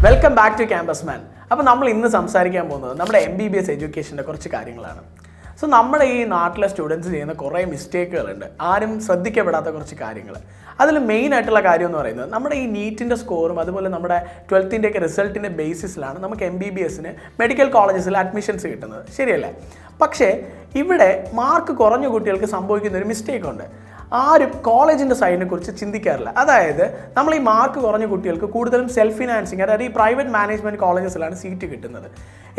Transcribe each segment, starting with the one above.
Welcome back to campus മാൻ. അപ്പോൾ നമ്മൾ ഇന്ന് സംസാരിക്കാൻ പോകുന്നത് നമ്മുടെ MBBS എഡ്യൂക്കേഷൻ്റെ കുറച്ച് കാര്യങ്ങളാണ്. സോ നമ്മുടെ ഈ നാട്ടിലെ സ്റ്റുഡൻസ് ചെയ്യുന്ന കുറേ മിസ്റ്റേക്കുകളുണ്ട്, ആരും ശ്രദ്ധിക്കപ്പെടാത്ത കുറച്ച് കാര്യങ്ങൾ. അതിൽ മെയിൻ ആയിട്ടുള്ള കാര്യം എന്ന് പറയുന്നത് നമ്മുടെ ഈ നീറ്റിൻ്റെ സ്കോറും അതുപോലെ നമ്മുടെ 12th റിസൾട്ടിൻ്റെ ബേസിസിലാണ് നമുക്ക് MBBSന് മെഡിക്കൽ കോളേജസിൽ അഡ്മിഷൻസ് കിട്ടുന്നത്, ശരിയല്ലേ? പക്ഷേ ഇവിടെ മാർക്ക് കുറഞ്ഞ കുട്ടികൾക്ക് സംഭവിക്കുന്ന ഒരു മിസ്റ്റേക്ക് ഉണ്ട്. ആരും കോളേജിൻ്റെ സൈഡിനെ കുറിച്ച് ചിന്തിക്കാറില്ല. അതായത് നമ്മൾ ഈ മാർക്ക് കുറഞ്ഞ കുട്ടികൾക്ക് കൂടുതലും സെൽഫ് ഫിനാൻസിങ്, അതായത് ഈ പ്രൈവറ്റ് മാനേജ്മെൻറ്റ് കോളേജസിലാണ് സീറ്റ് കിട്ടുന്നത്.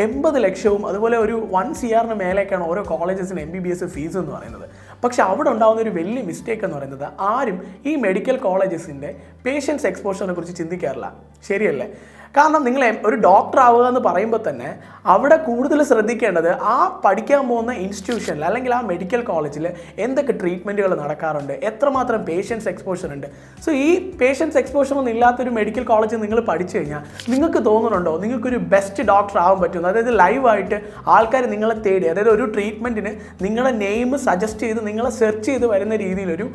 80 ലക്ഷവും അതുപോലെ ഒരു 1 CR മേലേക്കാണ് ഓരോ കോളേജസിന് MBBS ഫീസ് എന്ന് പറയുന്നത്. പക്ഷെ അവിടെ ഉണ്ടാകുന്ന ഒരു വലിയ മിസ്റ്റേക്ക് എന്ന് പറയുന്നത് ആരും ഈ മെഡിക്കൽ കോളേജസിൻ്റെ പേഷ്യൻസ് എക്സ്പോഷറിനെ കുറിച്ച് ചിന്തിക്കാറില്ല, ശരിയല്ലേ? കാരണം നിങ്ങൾ ഒരു ഡോക്ടർ ആവുക എന്ന് പറയുമ്പോൾ തന്നെ അവിടെ കൂടുതൽ ശ്രദ്ധിക്കേണ്ടത് ആ പഠിക്കാൻ പോകുന്ന ഇൻസ്റ്റിറ്റ്യൂഷനിൽ അല്ലെങ്കിൽ ആ മെഡിക്കൽ കോളേജിൽ എന്തൊക്കെ ട്രീറ്റ്മെൻറ്റുകൾ നടക്കാറുണ്ട്, എത്രമാത്രം പേഷ്യൻസ് എക്സ്പോഷർ ഉണ്ട്. സോ ഈ പേഷ്യൻസ് എക്സ്പോഷർ ഒന്നും ഇല്ലാത്തൊരു മെഡിക്കൽ കോളേജിൽ നിങ്ങൾ പഠിച്ചു കഴിഞ്ഞാൽ നിങ്ങൾക്ക് തോന്നുന്നുണ്ടോ നിങ്ങൾക്കൊരു ബെസ്റ്റ് ഡോക്ടർ ആവാൻ പറ്റുമെന്ന്? അതായത് ലൈവായിട്ട് ആൾക്കാർ നിങ്ങളെ തേടി, അതായത് ഒരു ട്രീറ്റ്മെൻറ്റിന് നിങ്ങളുടെ നെയിം സജസ്റ്റ് ചെയ്ത് നിങ്ങളെ സെർച്ച് ചെയ്ത് വരുന്ന രീതിയിലൊരു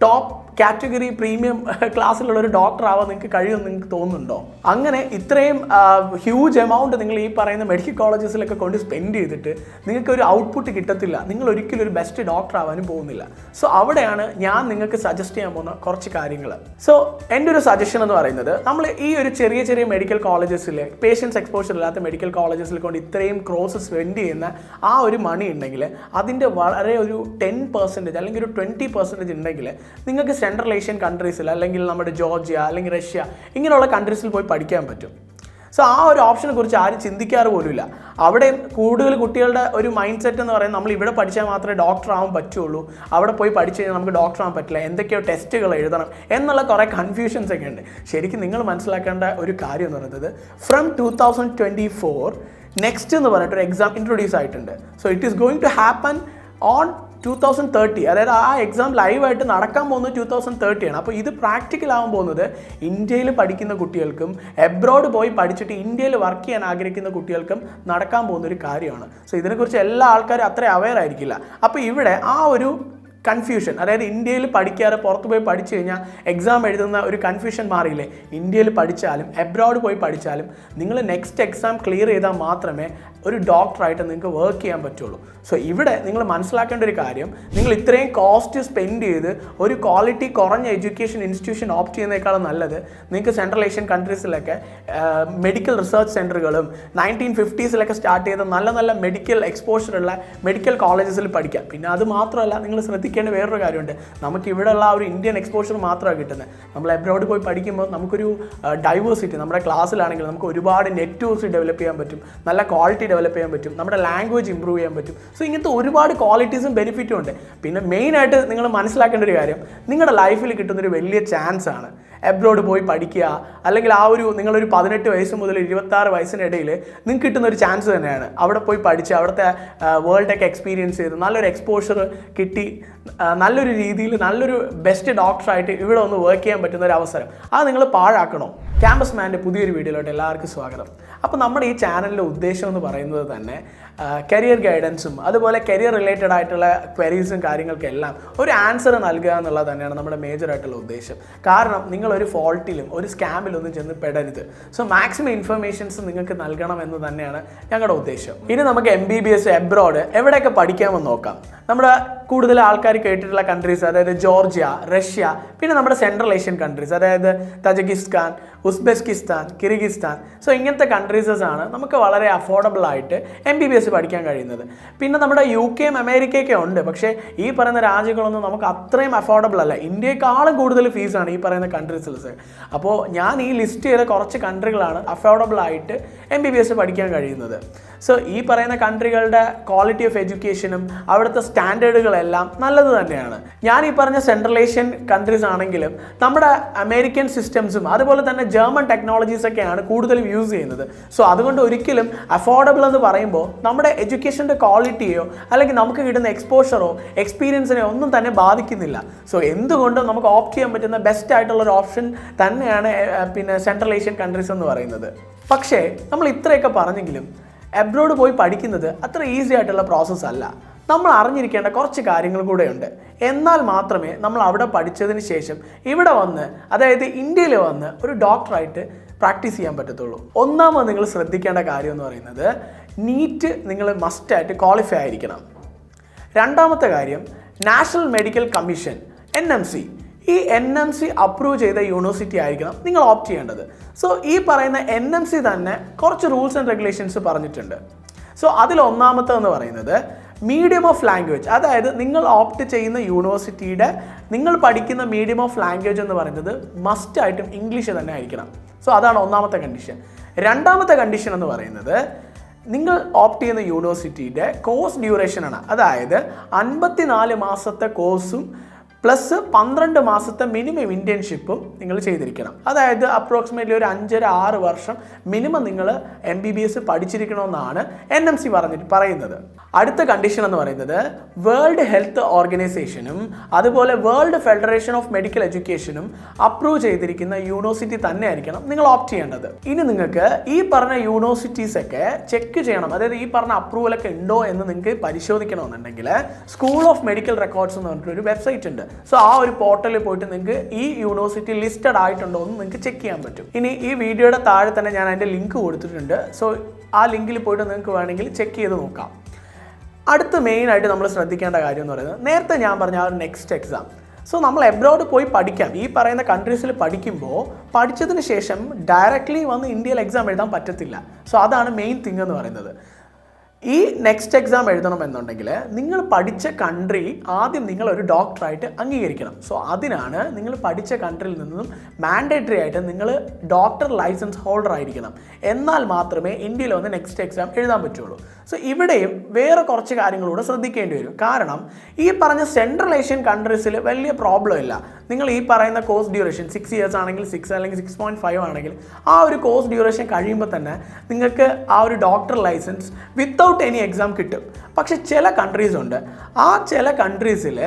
ടോപ്പ് കാറ്റഗറി പ്രീമിയം ക്ലാസ്സിലുള്ള ഒരു ഡോക്ടർ ആവാൻ നിങ്ങൾക്ക് കഴിയുമെന്ന് നിങ്ങൾക്ക് തോന്നുന്നുണ്ടോ? അങ്ങനെ ഇത്രയും ഹ്യൂജ് എമൗണ്ട് നിങ്ങൾ ഈ പറയുന്ന മെഡിക്കൽ കോളേജസിലൊക്കെ കൊണ്ട് സ്പെൻഡ് ചെയ്തിട്ട് നിങ്ങൾക്ക് ഒരു ഔട്ട്പുട്ട് കിട്ടത്തില്ല, നിങ്ങൾ ഒരിക്കലും ഒരു ബെസ്റ്റ് ഡോക്ടർ ആവാനും പോകുന്നില്ല. സോ അവിടെയാണ് ഞാൻ നിങ്ങൾക്ക് സജസ്റ്റ് ചെയ്യാൻ പോകുന്ന കുറച്ച് കാര്യങ്ങൾ. സോ എൻ്റെ ഒരു സജഷൻ എന്ന് പറയുന്നത്, നമ്മൾ ഈ ഒരു ചെറിയ ചെറിയ മെഡിക്കൽ കോളേജസിൽ പേഷ്യൻസ് എക്സ്പോഷർ ഇല്ലാത്ത മെഡിക്കൽ കോളേജസിൽ കൊണ്ട് ഇത്രയും ക്രോസ് സ്പെൻഡ് ചെയ്യുന്ന ആ ഒരു മണി ഉണ്ടെങ്കിൽ അതിൻ്റെ വളരെ ഒരു 10% അല്ലെങ്കിൽ ഒരു 20% ഉണ്ടെങ്കിൽ നിങ്ങൾക്ക് സെൻട്രൽ ഏഷ്യൻ കൺട്രീസിൽ അല്ലെങ്കിൽ നമ്മുടെ ജോർജിയ അല്ലെങ്കിൽ റഷ്യ ഇങ്ങനെയുള്ള കൺട്രീസിൽ പോയി പഠിക്കാൻ പറ്റും. സോ ആ ഒരു ഓപ്ഷനെ കുറിച്ച് ആരും ചിന്തിക്കാറ് പോലുമില്ല. അവിടെ കൂടുതൽ കുട്ടികളുടെ ഒരു മൈൻഡ് സെറ്റ് എന്ന് പറയുന്നത് നമ്മൾ ഇവിടെ പഠിച്ചാൽ മാത്രമേ ഡോക്ടർ ആവാൻ പറ്റുള്ളൂ, അവിടെ പോയി പഠിച്ചു കഴിഞ്ഞാൽ നമുക്ക് ഡോക്ടർ ആവാൻ പറ്റില്ല, എന്തൊക്കെയോ ടെസ്റ്റുകൾ എഴുതണം എന്നുള്ള കുറേ കൺഫ്യൂഷൻസ് ഒക്കെ ഉണ്ട്. ശരിക്കും നിങ്ങൾ മനസ്സിലാക്കേണ്ട ഒരു കാര്യം എന്ന് പറയുന്നത് ഫ്രം 2024 നെക്സ്റ്റ് എന്ന് പറഞ്ഞിട്ടൊരു എക്സാം ഇൻട്രൊഡ്യൂസ് ആയിട്ടുണ്ട്. So it is going to happen on 2030. അതായത് ആ എക്സാം ലൈവായിട്ട് നടക്കാൻ പോകുന്നത് 2030 ആണ്. അപ്പോൾ ഇത് പ്രാക്ടിക്കൽ ആവാൻ പോകുന്നത് ഇന്ത്യയിൽ പഠിക്കുന്ന കുട്ടികൾക്കും എബ്രോഡ് പോയി പഠിച്ചിട്ട് ഇന്ത്യയിൽ വർക്ക് ചെയ്യാൻ ആഗ്രഹിക്കുന്ന കുട്ടികൾക്കും നടക്കാൻ പോകുന്ന ഒരു കാര്യമാണ്. സോ ഇതിനെക്കുറിച്ച് എല്ലാ ആൾക്കാരും അത്ര അവെയർ ആയിരിക്കില്ല. അപ്പോൾ ഇവിടെ ആ ഒരു കൺഫ്യൂഷൻ, അതായത് ഇന്ത്യയിൽ പഠിക്കാതെ പുറത്ത് പോയി പഠിച്ചു കഴിഞ്ഞാൽ എക്സാം എഴുതുന്ന ഒരു കൺഫ്യൂഷൻ മാറിയില്ലേ? ഇന്ത്യയിൽ പഠിച്ചാലും എബ്രോഡ് പോയി പഠിച്ചാലും നിങ്ങൾ നെക്സ്റ്റ് എക്സാം ക്ലിയർ ചെയ്താൽ മാത്രമേ ഒരു ഡോക്ടറായിട്ട് നിങ്ങൾക്ക് വർക്ക് ചെയ്യാൻ പറ്റുള്ളൂ. സോ ഇവിടെ നിങ്ങൾ മനസ്സിലാക്കേണ്ട ഒരു കാര്യം, നിങ്ങൾ ഇത്രയും കോസ്റ്റ് സ്പെൻഡ് ചെയ്ത് ഒരു ക്വാളിറ്റി കുറഞ്ഞ എഡ്യൂക്കേഷൻ ഇൻസ്റ്റിറ്റ്യൂഷൻ ഓപ്റ്റ് ചെയ്യുന്നതിനേക്കാളും നല്ലത് നിങ്ങൾക്ക് സെൻട്രൽ ഏഷ്യൻ കൺട്രീസിലൊക്കെ മെഡിക്കൽ റിസർച്ച് സെൻറ്ററുകളും 1950s സ്റ്റാർട്ട് ചെയ്ത നല്ല നല്ല മെഡിക്കൽ എക്സ്പോഷറുള്ള മെഡിക്കൽ കോളേജസിൽ പഠിക്കാം. പിന്നെ അത് മാത്രമല്ല, നിങ്ങൾ ശ്രദ്ധിക്കേണ്ട വേറൊരു കാര്യമുണ്ട്, നമുക്ക് ഇവിടെയുള്ള ആ ഒരു ഇന്ത്യൻ എക്സ്പോഷർ മാത്രമാണ് കിട്ടുന്നത്. നമ്മൾ എബ്രോഡ് പോയി പഠിക്കുമ്പോൾ നമുക്കൊരു ഡൈവേഴ്സിറ്റി, നമ്മുടെ ക്ലാസ്സിലാണെങ്കിൽ നമുക്ക് ഒരുപാട് നെറ്റ്വർക്ക്സ് ഡെവലപ്പ് ചെയ്യാൻ പറ്റും, നല്ല ക്വാളിറ്റി ഡെവലപ്പ് ചെയ്യാൻ പറ്റും, നമ്മുടെ ലാംഗ്വേജ് ഇമ്പ്രൂവ് ചെയ്യാൻ പറ്റും. സോ ഇങ്ങനത്തെ ഒരുപാട് ക്വാളിറ്റീസും ബെനിഫിറ്റും ഉണ്ട്. പിന്നെ മെയിനായിട്ട് നിങ്ങൾ മനസ്സിലാക്കേണ്ട ഒരു കാര്യം, നിങ്ങളുടെ ലൈഫിൽ കിട്ടുന്നൊരു വലിയ ചാൻസ് ആണ് എബ്രോഡ് പോയി പഠിക്കുക. അല്ലെങ്കിൽ ആ ഒരു നിങ്ങളൊരു 18 വയസ്സ് മുതൽ 26 വയസ്സിനിടയിൽ നിങ്ങൾക്ക് കിട്ടുന്ന ഒരു ചാൻസ് തന്നെയാണ്. അവിടെ പോയി പഠിച്ച് അവിടുത്തെ വേൾഡൊക്കെ എക്സ്പീരിയൻസ് ചെയ്ത് നല്ലൊരു എക്സ്പോഷർ കിട്ടി നല്ലൊരു രീതിയിൽ നല്ലൊരു ബെസ്റ്റ് ഡോക്ടറായിട്ട് ഇവിടെ ഒന്ന് വർക്ക് ചെയ്യാൻ പറ്റുന്ന ഒരു അവസരം അത് നിങ്ങൾ പാഴാക്കണോ? ക്യാമ്പസ് മാൻ്റെ പുതിയൊരു വീഡിയോയിലോട്ട് എല്ലാവർക്കും സ്വാഗതം. അപ്പോൾ നമ്മുടെ ഈ ചാനലിൻ്റെ ഉദ്ദേശം എന്ന് പറയുന്നത് തന്നെ കരിയർ ഗൈഡൻസും അതുപോലെ കരിയർ റിലേറ്റഡ് ആയിട്ടുള്ള ക്വരീസും കാര്യങ്ങൾക്കെല്ലാം ഒരു ആൻസർ നൽകുക എന്നുള്ളത് തന്നെയാണ് നമ്മുടെ മേജറായിട്ടുള്ള ഉദ്ദേശം. കാരണം നിങ്ങളൊരു ഫോൾട്ടിലും ഒരു സ്കാമിലൊന്നും ചെന്ന് പെടരുത്. സോ മാക്സിമം ഇൻഫർമേഷൻസ് നിങ്ങൾക്ക് നൽകണം എന്ന് തന്നെയാണ് ഞങ്ങളുടെ ഉദ്ദേശം. ഇനി നമുക്ക് MBBS എബ്രോഡ് എവിടെയൊക്കെ പഠിക്കാമെന്ന് നോക്കാം. നമ്മുടെ കൂടുതൽ ആൾക്കാർ കേട്ടിട്ടുള്ള കൺട്രീസ്, അതായത് ജോർജിയ, റഷ്യ, പിന്നെ നമ്മുടെ സെൻട്രൽ ഏഷ്യൻ കൺട്രീസ്, അതായത് തജകിസ്ഥാൻ, ഉസ്ബെക്കിസ്ഥാൻ, കിർഗിസ്ഥാൻ. സോ ഇങ്ങനത്തെ കൺട്രീസസാണ് നമുക്ക് വളരെ അഫോർഡബിൾ ആയിട്ട് MBBS പഠിക്കാൻ കഴിയുന്നത്. പിന്നെ നമ്മുടെ UK അമേരിക്കയൊക്കെ ഉണ്ട്, പക്ഷേ ഈ പറയുന്ന രാജ്യങ്ങളൊന്നും നമുക്ക് അത്രയും അഫോർഡബിൾ അല്ല. ഇന്ത്യയെക്കാളും കൂടുതൽ ഫീസാണ് ഈ പറയുന്ന കൺട്രീസിൽ. അപ്പോൾ ഞാൻ ഈ ലിസ്റ്റ് ചെയ്ത കുറച്ച് കൺട്രികളാണ് അഫോർഡബിൾ ആയിട്ട് MBBS പഠിക്കാൻ കഴിയുന്നത്. സോ ഈ പറയുന്ന കൺട്രികളുടെ ക്വാളിറ്റി ഓഫ് എഡ്യൂക്കേഷനും അവിടുത്തെ സ്റ്റാൻഡേർഡുകളെല്ലാം നല്ലത് തന്നെയാണ്. ഞാൻ ഈ പറഞ്ഞ സെൻട്രൽ ഏഷ്യൻ കൺട്രീസ് ആണെങ്കിലും നമ്മുടെ അമേരിക്കൻ സിസ്റ്റംസും അതുപോലെ തന്നെ ജർമ്മൻ ടെക്നോളജീസൊക്കെയാണ് കൂടുതലും യൂസ് ചെയ്യുന്നത്. സോ അതുകൊണ്ട് ഒരിക്കലും അഫോർഡബിൾ എന്ന് പറയുമ്പോൾ നമ്മുടെ എഡ്യൂക്കേഷൻ്റെ ക്വാളിറ്റിയോ അല്ലെങ്കിൽ നമുക്ക് കിട്ടുന്ന എക്സ്പോഷറോ എക്സ്പീരിയൻസിനെയോ ഒന്നും തന്നെ ബാധിക്കുന്നില്ല. സോ എന്തുകൊണ്ടും നമുക്ക് ഓപ്റ്റ് ചെയ്യാൻ പറ്റുന്ന ബെസ്റ്റ് ആയിട്ടുള്ളൊരു ഓപ്ഷൻ തന്നെയാണ് പിന്നെ സെൻട്രൽ ഏഷ്യൻ കൺട്രീസ് എന്ന് പറയുന്നത്. പക്ഷേ നമ്മൾ ഇത്രയൊക്കെ പറഞ്ഞെങ്കിലും എബ്രോഡ് പോയി പഠിക്കുന്നത് അത്ര ഈസി ആയിട്ടുള്ള പ്രോസസ്സ് അല്ല. നമ്മൾ അറിഞ്ഞിരിക്കേണ്ട കുറച്ച് കാര്യങ്ങൾ കൂടെയുണ്ട്. എന്നാൽ മാത്രമേ നമ്മൾ അവിടെ പഠിച്ചതിന് ശേഷം ഇവിടെ വന്ന്, അതായത് ഇന്ത്യയിൽ വന്ന് ഒരു ഡോക്ടറായിട്ട് പ്രാക്ടീസ് ചെയ്യാൻ പറ്റത്തുള്ളൂ. ഒന്നാമത് നിങ്ങൾ ശ്രദ്ധിക്കേണ്ട കാര്യം എന്ന് പറയുന്നത് നീറ്റ് നിങ്ങൾ മസ്റ്റായിട്ട് ക്വാളിഫൈ ആയിരിക്കണം. രണ്ടാമത്തെ കാര്യം നാഷണൽ മെഡിക്കൽ കമ്മീഷൻ NMC, ഈ NMC അപ്രൂവ് ചെയ്ത യൂണിവേഴ്സിറ്റി ആയിരിക്കണം നിങ്ങൾ ഓപ്റ്റ് ചെയ്യേണ്ടത്. സോ ഈ പറയുന്ന NMC തന്നെ കുറച്ച് റൂൾസ് ആൻഡ് റെഗുലേഷൻസ് പറഞ്ഞിട്ടുണ്ട്. സോ അതിലൊന്നാമത്തെന്ന് പറയുന്നത് മീഡിയം ഓഫ് ലാംഗ്വേജ്, അതായത് നിങ്ങൾ ഓപ്റ്റ് ചെയ്യുന്ന യൂണിവേഴ്സിറ്റിയുടെ നിങ്ങൾ പഠിക്കുന്ന മീഡിയം ഓഫ് ലാംഗ്വേജ് എന്ന് പറയുന്നത് മസ്റ്റായിട്ടും ഇംഗ്ലീഷ് തന്നെ ആയിരിക്കണം. സോ അതാണ് ഒന്നാമത്തെ കണ്ടീഷൻ. രണ്ടാമത്തെ കണ്ടീഷൻ എന്ന് പറയുന്നത് നിങ്ങൾ ഓപ്റ്റ് ചെയ്യുന്ന യൂണിവേഴ്സിറ്റിയുടെ കോഴ്സ് ഡ്യൂറേഷനാണ്. അതായത് 54 മാസത്തെ കോഴ്സും പ്ലസ് 12 മാസത്തെ മിനിമം ഇൻറ്റേൺഷിപ്പും നിങ്ങൾ ചെയ്തിരിക്കണം. അതായത് അപ്രോക്സിമേറ്റ്ലി ഒരു 5.5-6 വർഷം മിനിമം നിങ്ങൾ MBBS പഠിച്ചിരിക്കണമെന്നാണ് NMC പറയുന്നത്. അടുത്ത കണ്ടീഷൻ എന്ന് പറയുന്നത് വേൾഡ് ഹെൽത്ത് ഓർഗനൈസേഷനും അതുപോലെ വേൾഡ് ഫെഡറേഷൻ ഓഫ് മെഡിക്കൽ എഡ്യൂക്കേഷനും അപ്രൂവ് ചെയ്തിരിക്കുന്ന യൂണിവേഴ്സിറ്റി തന്നെ ആയിരിക്കണം നിങ്ങൾ ഓപ്റ്റ് ചെയ്യേണ്ടത്. ഇനി നിങ്ങൾക്ക് ഈ പറഞ്ഞ യൂണിവേഴ്സിറ്റീസ് ഒക്കെ ചെക്ക് ചെയ്യണം, അതായത് ഈ പറഞ്ഞ അപ്രൂവലൊക്കെ ഉണ്ടോ എന്ന് നിങ്ങൾക്ക് പരിശോധിക്കണമെന്നുണ്ടെങ്കിൽ സ്കൂൾ ഓഫ് മെഡിക്കൽ റെക്കോർഡ്സ് എന്ന് പറഞ്ഞിട്ടൊരു വെബ്സൈറ്റ് ഉണ്ട്. സോ ആ ഒരു പോർട്ടലിൽ പോയിട്ട് നിങ്ങൾക്ക് ഈ യൂണിവേഴ്സിറ്റി ലിസ്റ്റഡ് ആയിട്ടുണ്ടോ എന്ന് നിങ്ങൾക്ക് ചെക്ക് ചെയ്യാൻ പറ്റും. ഇനി ഈ വീഡിയോയുടെ താഴെ തന്നെ ഞാൻ അതിൻ്റെ ലിങ്ക് കൊടുത്തിട്ടുണ്ട്. സോ ആ ലിങ്കിൽ പോയിട്ട് നിങ്ങൾക്ക് വേണമെങ്കിൽ ചെക്ക് ചെയ്ത് നോക്കാം. അടുത്ത മെയിനായിട്ട് നമ്മൾ ശ്രദ്ധിക്കേണ്ട കാര്യം എന്ന് പറയുന്നത് നേരത്തെ ഞാൻ പറഞ്ഞ ആ ഒരു നെക്സ്റ്റ് എക്സാം. സോ നമ്മൾ എബ്രോഡ് പോയി പഠിക്കാം. ഈ പറയുന്ന കൺട്രീസിൽ പഠിക്കുമ്പോൾ പഠിച്ചതിന് ശേഷം ഡയറക്റ്റ്ലി വന്ന് ഇന്ത്യയിൽ എക്സാം എഴുതാൻ പറ്റത്തില്ല. സോ അതാണ് മെയിൻ തിങ് എന്ന് പറയുന്നത്. ഈ നെക്സ്റ്റ് എക്സാം എഴുതണമെന്നുണ്ടെങ്കിൽ നിങ്ങൾ പഠിച്ച കൺട്രി ആദ്യം നിങ്ങളൊരു ഡോക്ടറായിട്ട് അംഗീകരിക്കണം. സോ അതിനാണ് നിങ്ങൾ പഠിച്ച കൺട്രിയിൽ നിന്നും മാൻഡേറ്ററി ആയിട്ട് നിങ്ങൾ ഡോക്ടർ ലൈസൻസ് ഹോൾഡർ ആയിരിക്കണം. എന്നാൽ മാത്രമേ ഇന്ത്യയിൽ വന്ന് നെക്സ്റ്റ് എക്സാം എഴുതാൻ പറ്റുള്ളൂ. സോ ഇവിടെയും വേറെ കുറച്ച് കാര്യങ്ങളൂടെ ശ്രദ്ധിക്കേണ്ടി വരും. കാരണം ഈ പറഞ്ഞ സെൻട്രൽ ഏഷ്യൻ കൺട്രീസിൽ വലിയ പ്രോബ്ലം ഇല്ല. നിങ്ങൾ ഈ പറയുന്ന കോഴ്സ് ഡ്യൂറേഷൻ 6 ഇയേഴ്സ് ആണെങ്കിൽ 6 അല്ലെങ്കിൽ 6.5 ആണെങ്കിൽ ആ ഒരു കോഴ്സ് ഡ്യൂറേഷൻ കഴിയുമ്പോൾ തന്നെ നിങ്ങൾക്ക് ആ ഒരു doctor licence without any exam കിട്ടും. പക്ഷെ ചില കൺട്രീസ് ഉണ്ട്, ആ ചില കൺട്രീസിൽ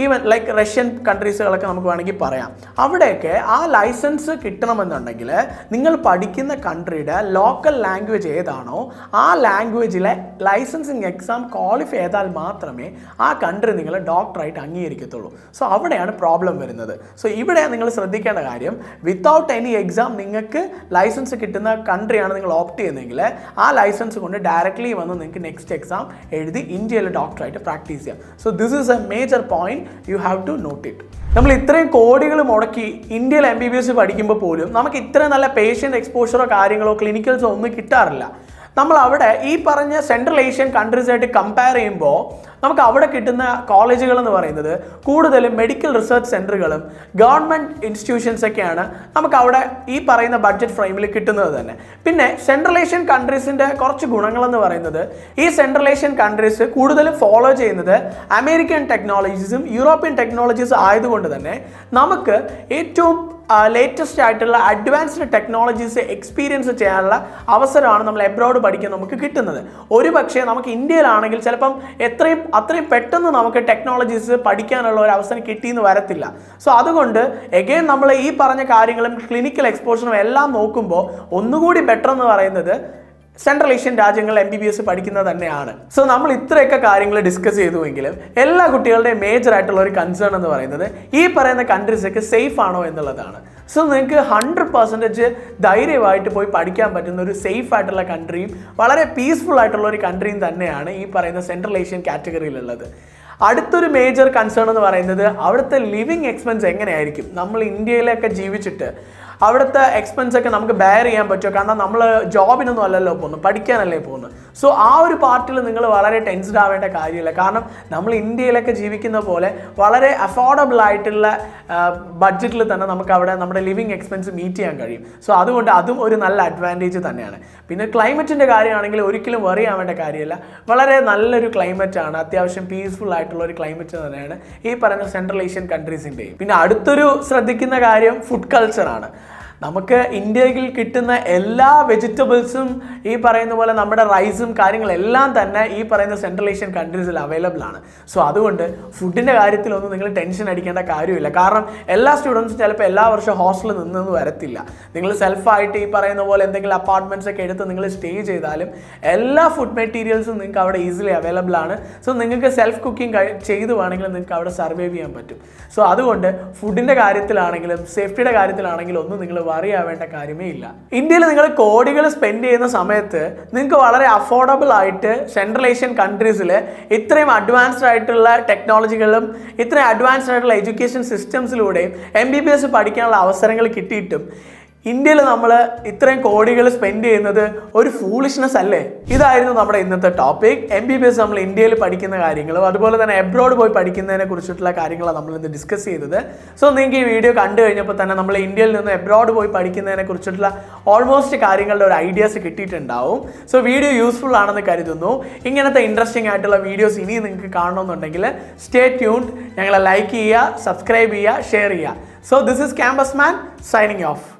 ഈവൻ ലൈക്ക് റഷ്യൻ കൺട്രീസുകളൊക്കെ നമുക്ക് വേണമെങ്കിൽ പറയാം, അവിടെയൊക്കെ ആ ലൈസൻസ് കിട്ടണമെന്നുണ്ടെങ്കിൽ നിങ്ങൾ പഠിക്കുന്ന കൺട്രിയുടെ ലോക്കൽ ലാംഗ്വേജ് ഏതാണോ ആ ലാംഗ്വേജിലെ ലൈസൻസിങ് എക്സാം ക്വാളിഫൈ ചെയ്താൽ മാത്രമേ ആ കൺട്രി നിങ്ങൾ ഡോക്ടറായിട്ട് അംഗീകരിക്കത്തുള്ളൂ. സോ അവിടെയാണ് പ്രോബ്ലം വരുന്നത്. സോ ഇവിടെ നിങ്ങൾ ശ്രദ്ധിക്കേണ്ട കാര്യം, വിത്തൗട്ട് എനി എക്സാം നിങ്ങൾക്ക് ലൈസൻസ് കിട്ടുന്ന കൺട്രിയാണ് നിങ്ങൾ ഓപ്റ്റ് ചെയ്യുന്നതെങ്കിൽ ആ ലൈസൻസ് കൊണ്ട് ഡയറക്റ്റ്ലി വന്ന് നിങ്ങൾക്ക് നെക്സ്റ്റ് എക്സാം എഴുതി ഇന്ത്യയിൽ ഡോക്ടറായിട്ട് പ്രാക്ടീസ് ചെയ്യാം. So this is A major point. You have to note it. നമ്മൾ ഇത്രയും കോടികൾ മുടക്കി ഇന്ത്യയിൽ MBBS പഠിക്കുമ്പോൾ പോലും നമുക്ക് ഇത്രയും നല്ല പേഷ്യൻ്റ് എക്സ്പോഷറോ കാര്യങ്ങളോ ക്ലിനിക്കൽസോ ഒന്നും കിട്ടാറില്ല. നമ്മൾ അവിടെ ഈ പറഞ്ഞ സെൻട്രൽ ഏഷ്യൻ കൺട്രീസായിട്ട് കമ്പയർ ചെയ്യുമ്പോൾ നമുക്ക് അവിടെ കിട്ടുന്ന കോളേജുകൾ എന്ന് പറയുന്നത് കൂടുതലും മെഡിക്കൽ റിസർച്ച് സെൻറ്ററുകളും ഗവൺമെൻറ് ഇൻസ്റ്റിറ്റ്യൂഷൻസ് ഒക്കെയാണ് നമുക്ക് അവിടെ ഈ പറയുന്ന ബഡ്ജറ്റ് ഫ്രെയിമിൽ കിട്ടുന്നത് തന്നെ. പിന്നെ സെൻട്രൽ ഏഷ്യൻ കൺട്രീസിൻ്റെ കുറച്ച് ഗുണങ്ങളെന്ന് പറയുന്നത് ഈ സെൻട്രൽ ഏഷ്യൻ കൺട്രീസ് കൂടുതലും ഫോളോ ചെയ്യുന്നത് അമേരിക്കൻ ടെക്നോളജീസും യൂറോപ്യൻ ടെക്നോളജീസും ആയതുകൊണ്ട് തന്നെ നമുക്ക് ഏറ്റവും ലേറ്റസ്റ്റ് ആയിട്ടുള്ള അഡ്വാൻസ്ഡ് ടെക്നോളജീസ് എക്സ്പീരിയൻസ് ചെയ്യാനുള്ള അവസരമാണ് നമ്മൾ എബ്രോഡ് പഠിക്കാൻ നമുക്ക് കിട്ടുന്നത്. ഒരു പക്ഷേ നമുക്ക് ഇന്ത്യയിലാണെങ്കിൽ ചിലപ്പം അത്രയും പെട്ടെന്ന് നമുക്ക് ടെക്നോളജീസ് പഠിക്കാനുള്ള ഒരു അവസരം കിട്ടിയെന്ന് വരത്തില്ല. സോ അതുകൊണ്ട് എഗെയിൻ നമ്മൾ ഈ പറഞ്ഞ കാര്യങ്ങളും ക്ലിനിക്കൽ എക്സ്പോഷറും എല്ലാം നോക്കുമ്പോൾ ഒന്നുകൂടി ബെറ്റർ എന്ന് പറയുന്നത് സെൻട്രൽ ഏഷ്യൻ രാജ്യങ്ങൾ MBBS പഠിക്കുന്നത് തന്നെയാണ്. സോ നമ്മൾ ഇത്രയൊക്കെ കാര്യങ്ങൾ ഡിസ്കസ് ചെയ്തുവെങ്കിലും എല്ലാ കുട്ടികളുടെയും മേജർ ആയിട്ടുള്ള ഒരു കൺസേൺ എന്ന് പറയുന്നത് ഈ പറയുന്ന കൺട്രീസൊക്കെ സേഫ് ആണോ എന്നുള്ളതാണ്. സോ നിങ്ങൾക്ക് 100% ധൈര്യമായിട്ട് പോയി പഠിക്കാൻ പറ്റുന്ന ഒരു സേഫ് ആയിട്ടുള്ള കൺട്രിയും വളരെ പീസ്ഫുൾ ആയിട്ടുള്ള ഒരു കൺട്രിയും തന്നെയാണ് ഈ പറയുന്ന സെൻട്രൽ ഏഷ്യൻ കാറ്റഗറിയിലുള്ളത്. അടുത്തൊരു മേജർ കൺസേൺ എന്ന് പറയുന്നത് അവിടുത്തെ ലിവിങ് എക്സ്പെൻസ് എങ്ങനെയായിരിക്കും. നമ്മൾ ഇന്ത്യയിലൊക്കെ ജീവിച്ചിട്ട് അവിടുത്തെ എക്സ്പെൻസ് ഒക്കെ നമുക്ക് ബെയർ ചെയ്യാൻ പറ്റുമോ? കാരണം നമ്മൾ ജോബിനൊന്നും അല്ലല്ലോ പോകുന്നു, പഠിക്കാനല്ലേ പോകുന്നത്. സോ ആ ഒരു പാർട്ടിൽ നിങ്ങൾ വളരെ ടെൻസ്ഡ് ആവേണ്ട കാര്യമില്ല. കാരണം നമ്മൾ ഇന്ത്യയിലൊക്കെ ജീവിക്കുന്ന പോലെ വളരെ അഫോർഡബിൾ ആയിട്ടുള്ള ബഡ്ജറ്റിൽ തന്നെ നമുക്ക് അവിടെ നമ്മുടെ ലിവിങ് എക്സ്പെൻസ് മീറ്റ് ചെയ്യാൻ കഴിയും. സോ അതുകൊണ്ട് അതും ഒരു നല്ല അഡ്വാൻറ്റേജ് തന്നെയാണ്. പിന്നെ ക്ലൈമറ്റിൻ്റെ കാര്യമാണെങ്കിൽ ഒരിക്കലും വറി ആവേണ്ട കാര്യമില്ല. വളരെ നല്ലൊരു ക്ലൈമറ്റാണ്, അത്യാവശ്യം പീസ്ഫുൾ ആയിട്ടുള്ള ഒരു ക്ലൈമറ്റ് തന്നെയാണ് ഈ പറയുന്ന സെൻട്രൽ ഏഷ്യൻ കൺട്രീസിൻ്റെയും. പിന്നെ അടുത്തൊരു ശ്രദ്ധിക്കുന്ന കാര്യം ഫുഡ് കൾച്ചറാണ്. നമുക്ക് ഇന്ത്യയിൽ കിട്ടുന്ന എല്ലാ വെജിറ്റബിൾസും ഈ പറയുന്ന പോലെ നമ്മുടെ റൈസും കാര്യങ്ങളെല്ലാം തന്നെ ഈ പറയുന്ന സെൻട്രൽ ഏഷ്യൻ കൺട്രീസിൽ അവൈലബിൾ ആണ്. സോ അതുകൊണ്ട് ഫുഡിൻ്റെ കാര്യത്തിലൊന്നും നിങ്ങൾ ടെൻഷൻ അടിക്കേണ്ട കാര്യമില്ല. കാരണം എല്ലാ സ്റ്റുഡൻസും ചിലപ്പോൾ എല്ലാ വർഷവും ഹോസ്റ്റലിൽ നിന്ന് വരത്തില്ല. നിങ്ങൾ സെൽഫായിട്ട് ഈ പറയുന്ന പോലെ എന്തെങ്കിലും അപ്പാർട്ട്മെൻറ്റ്സ് ഒക്കെ എടുത്ത് നിങ്ങൾ സ്റ്റേ ചെയ്താലും എല്ലാ ഫുഡ് മെറ്റീരിയൽസും നിങ്ങൾക്ക് അവിടെ ഈസിലി അവൈലബിൾ ആണ്. സോ നിങ്ങൾക്ക് സെൽഫ് കുക്കിംഗ് ചെയ്ത് വേണമെങ്കിൽ നിങ്ങൾക്ക് അവിടെ സർവൈവ് ചെയ്യാൻ പറ്റും. സോ അതുകൊണ്ട് ഫുഡിൻ്റെ കാര്യത്തിലാണെങ്കിലും സേഫ്റ്റിയുടെ കാര്യത്തിലാണെങ്കിലും ഒന്നും നിങ്ങൾ വറി ആവേണ്ട കാര്യമേ ഇല്ല. ഇന്ത്യയിൽ നിങ്ങൾ കോടികൾ സ്പെൻഡ് ചെയ്യുന്ന സമയത്ത് നിങ്ങൾക്ക് വളരെ അഫോർഡബിൾ ആയിട്ട് സെൻട്രൽ ഏഷ്യൻ കൺട്രീസിൽ ഇത്രയും അഡ്വാൻസ്ഡ് ആയിട്ടുള്ള ടെക്നോളജികളും ഇത്രയും അഡ്വാൻസ്ഡ് ആയിട്ടുള്ള എഡ്യൂക്കേഷൻ സിസ്റ്റംസിലൂടെയും MBBS പഠിക്കാനുള്ള അവസരങ്ങൾ കിട്ടിയിട്ടും ഇന്ത്യയിൽ നമ്മൾ ഇത്രയും കോടികൾ സ്പെൻഡ് ചെയ്യുന്നത് ഒരു ഫൂളിഷ്നെസ് അല്ലേ? ഇതായിരുന്നു നമ്മുടെ ഇന്നത്തെ ടോപ്പിക്. MBBS നമ്മൾ ഇന്ത്യയിൽ പഠിക്കുന്ന കാര്യങ്ങളും അതുപോലെ തന്നെ എബ്രോഡ് പോയി പഠിക്കുന്നതിനെ കുറിച്ചിട്ടുള്ള കാര്യങ്ങളാണ് നമ്മൾ ഇന്ന് ഡിസ്കസ് ചെയ്തത്. സോ നിങ്ങൾക്ക് ഈ വീഡിയോ കണ്ടു കഴിഞ്ഞപ്പോൾ തന്നെ നമ്മൾ ഇന്ത്യയിൽ നിന്ന് എബ്രോഡ് പോയി പഠിക്കുന്നതിനെ കുറിച്ചിട്ടുള്ള ഓൾമോസ്റ്റ് കാര്യങ്ങളുടെ ഒരു ഐഡിയാസ് കിട്ടിയിട്ടുണ്ടാവും. സോ വീഡിയോ യൂസ്ഫുൾ ആണെന്ന് കരുതുന്നു. ഇങ്ങനത്തെ ഇൻട്രസ്റ്റിംഗ് ആയിട്ടുള്ള വീഡിയോസ് ഇനി നിങ്ങൾക്ക് കാണണമെന്നുണ്ടെങ്കിൽ സ്റ്റേ ട്യൂൺഡ്. ഞങ്ങളെ ലൈക്ക് ചെയ്യുക, സബ്സ്ക്രൈബ് ചെയ്യുക, ഷെയർ ചെയ്യുക. So this is campus man signing off.